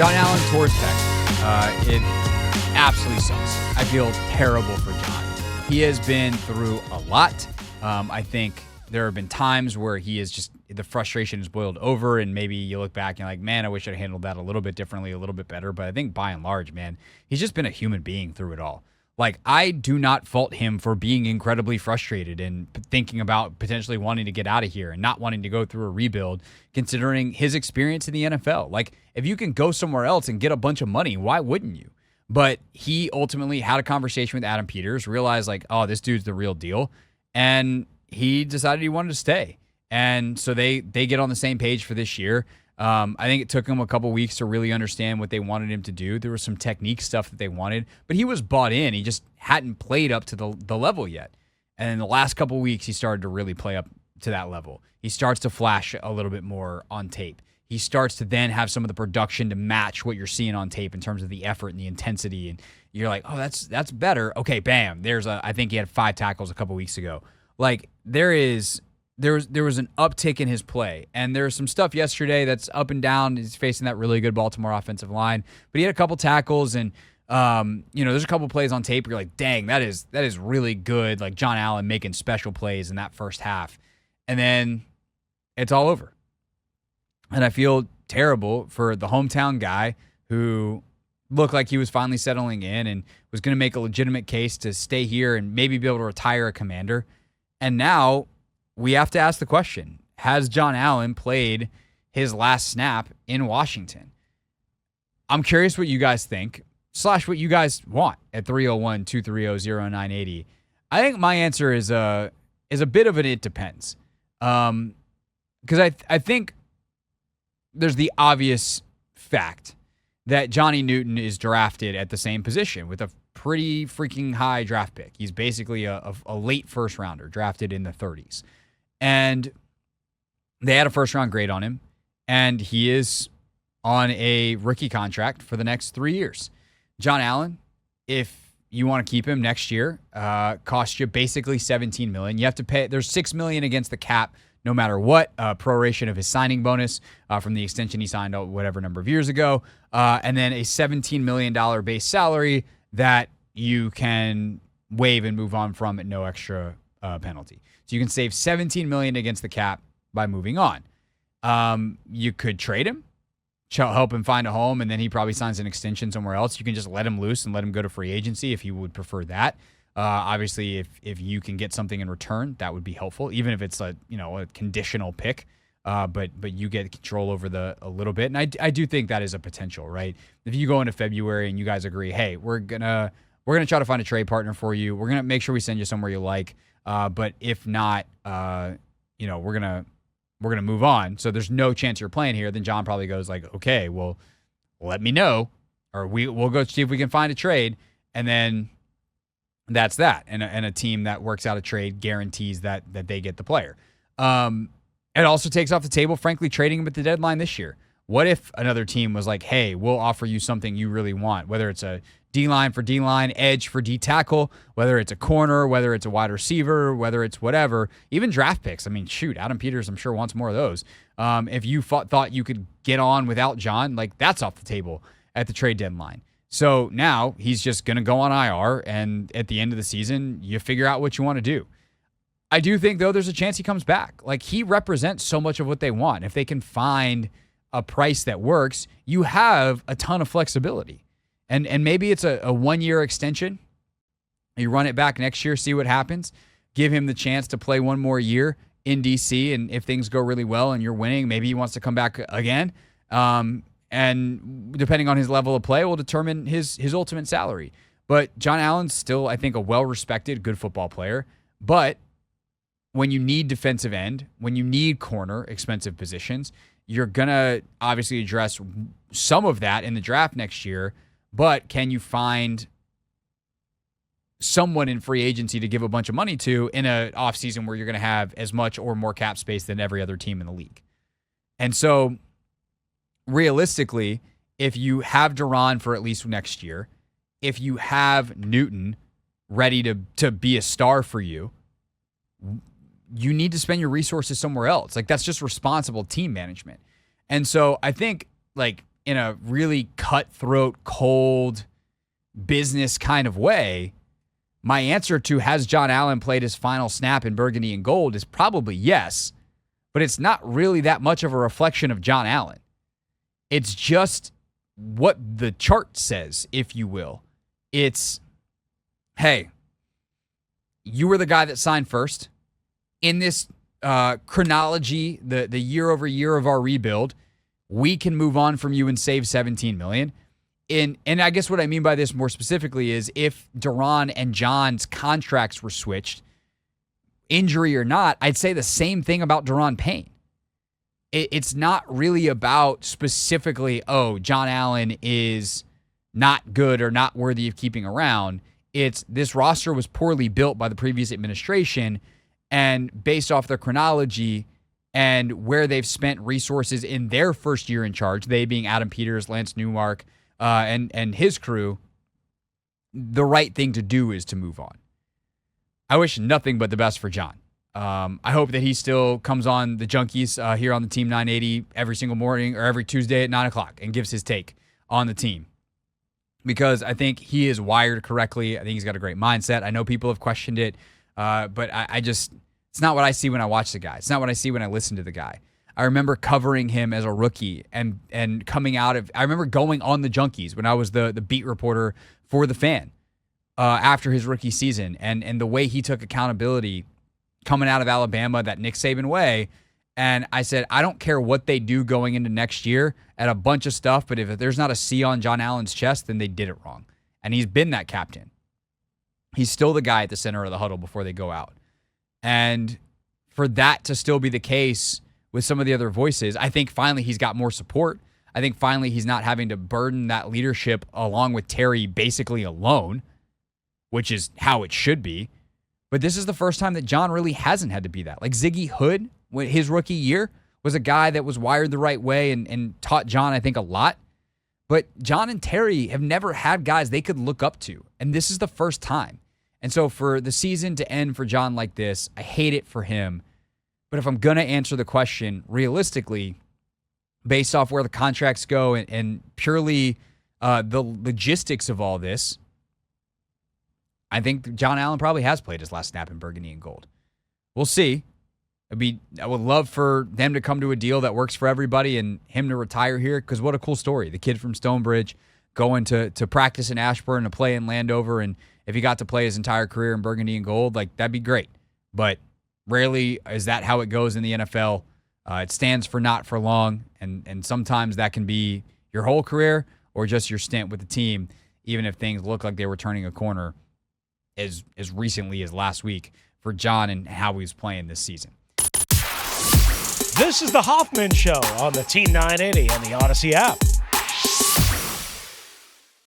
Jon Allen tore his pec. It absolutely sucks. I feel terrible for Jon. He has been through a lot. I think there have been times where he is just, the frustration has boiled over, and maybe you look back and you're like, man, I wish I'd handled that a little bit differently, a little bit better. But I think by and large, man, he's just been a human being through it all. Like, I do not fault him for being incredibly frustrated and thinking about potentially wanting to get out of here and not wanting to go through a rebuild, considering his experience in the NFL. Like, if you can go somewhere else and get a bunch of money, why wouldn't you? But he ultimately had a conversation with Adam Peters, realized like, oh, this dude's the real deal. And he decided he wanted to stay. And so they get on the same page for this year. I think it took him a couple weeks to really understand what they wanted him to do. There was some technique stuff that they wanted, but he was bought in. He just hadn't played up to the level yet. And in the last couple weeks, he started to really play up to that level. He starts to flash a little bit more on tape. He starts to then have some of the production to match what you're seeing on tape in terms of the effort and the intensity. And you're like, oh, that's better. Okay, bam. I think he had 5 tackles a couple weeks ago. Like, there was an uptick in his play, and there's some stuff yesterday that's up and down. He's facing that really good Baltimore offensive line, but he had a couple tackles, and there's a couple plays on tape where you're like, dang, that is really good. Like Jon Allen making special plays in that first half, and then it's all over. And I feel terrible for the hometown guy who looked like he was finally settling in and was going to make a legitimate case to stay here and maybe be able to retire a Commander, and now we have to ask the question, has Jon Allen played his last snap in Washington? I'm curious what you guys think, / what you guys want at 301-230-0980. I think my answer is a bit of an it depends. Because I think there's the obvious fact that Johnny Newton is drafted at the same position with a pretty freaking high draft pick. He's basically a late first rounder drafted in the 30s. And they had a first-round grade on him, and he is on a rookie contract for the next 3 years. Jon Allen, if you want to keep him next year, costs you basically $17 million. You have to pay. There's $6 million against the cap, no matter what. Proration of his signing bonus from the extension he signed whatever number of years ago, and then a $17 million base salary that you can waive and move on from at no extra penalty. So you can save $17 million against the cap by moving on. You could trade him, help him find a home, and then he probably signs an extension somewhere else. You can just let him loose and let him go to free agency if you would prefer that. Obviously, if you can get something in return, that would be helpful, even if it's a conditional pick. But you get control over a little bit, and I do think that is a potential, right? If you go into February and you guys agree, hey, we're gonna try to find a trade partner for you. We're gonna make sure we send you somewhere you like. But if not, we're gonna move on. So there's no chance you're playing here. Then Jon probably goes like, okay, well, let me know, or we'll go see if we can find a trade, and then that's that. And a team that works out a trade guarantees that they get the player. It also takes off the table, frankly, trading him at the deadline this year. What if another team was like, hey, we'll offer you something you really want, whether it's a D-line for D-line, edge for D-tackle, whether it's a corner, whether it's a wide receiver, whether it's whatever, even draft picks. I mean, shoot, Adam Peters, I'm sure, wants more of those. If you thought you could get on without Jon, like, that's off the table at the trade deadline. So now he's just going to go on IR, and at the end of the season, you figure out what you want to do. I do think, though, there's a chance he comes back. Like, he represents so much of what they want. If they can find a price that works, you have a ton of flexibility. And maybe it's a 1-year extension. You run it back next year, see what happens. Give him the chance to play one more year in DC, and if things go really well and you're winning, maybe he wants to come back again. And depending on his level of play, will determine his ultimate salary. But Jon Allen's still, I think, a well-respected, good football player. But when you need defensive end, when you need corner, expensive positions, you're going to obviously address some of that in the draft next year. But can you find someone in free agency to give a bunch of money to in an offseason where you're going to have as much or more cap space than every other team in the league? And so realistically, if you have Duran for at least next year, if you have Newton ready to be a star for you, you need to spend your resources somewhere else. Like, that's just responsible team management. And so I think, like, in a really cutthroat, cold business kind of way, my answer to has Jon Allen played his final snap in Burgundy and Gold is probably yes, but it's not really that much of a reflection of Jon Allen. It's just what the chart says, if you will. It's, hey, you were the guy that signed first. In this chronology, the year over year of our rebuild, we can move on from you and save $17 million. And I guess what I mean by this more specifically is if Duran and John's contracts were switched, injury or not, I'd say the same thing about Duran Payne. It's not really about specifically, oh, Jon Allen is not good or not worthy of keeping around. It's this roster was poorly built by the previous administration, and based off their chronology and where they've spent resources in their first year in charge, they being Adam Peters, Lance Newmark, and his crew, the right thing to do is to move on. I wish nothing but the best for Jon. I hope that he still comes on the Junkies here on the Team 980 every single morning or every Tuesday at 9 o'clock and gives his take on the team. Because I think he is wired correctly. I think he's got a great mindset. I know people have questioned it, but I just, it's not what I see when I watch the guy. It's not what I see when I listen to the guy. I remember covering him as a rookie and coming out of, I remember going on the Junkies when I was the beat reporter for the Fan after his rookie season, and the way he took accountability coming out of Alabama that Nick Saban way. And I said, I don't care what they do going into next year at a bunch of stuff, but if there's not a C on Jon Allen's chest, then they did it wrong. And he's been that captain. He's still the guy at the center of the huddle before they go out. And for that to still be the case with some of the other voices, I think finally he's got more support. I think finally he's not having to burden that leadership along with Terry basically alone, which is how it should be. But this is the first time that Jon really hasn't had to be that. Like Ziggy Hood, his rookie year, was a guy that was wired the right way and taught Jon, I think, a lot. But Jon and Terry have never had guys they could look up to. And this is the first time. And so for the season to end for Jon like this, I hate it for him. But if I'm going to answer the question realistically, based off where the contracts go and purely the logistics of all this, I think Jon Allen probably has played his last snap in Burgundy and Gold. We'll see. I would love for them to come to a deal that works for everybody and him to retire here, because what a cool story. The kid from Stonebridge going to practice in Ashburn, to play in Landover, and if he got to play his entire career in Burgundy and Gold, like that'd be great. But rarely is that how it goes in the NFL. It stands for not for long, and sometimes that can be your whole career or just your stint with the team, even if things look like they were turning a corner as recently as last week for Jon and how he was playing this season. This is the Hoffman Show on the Team 980 and the Odyssey app.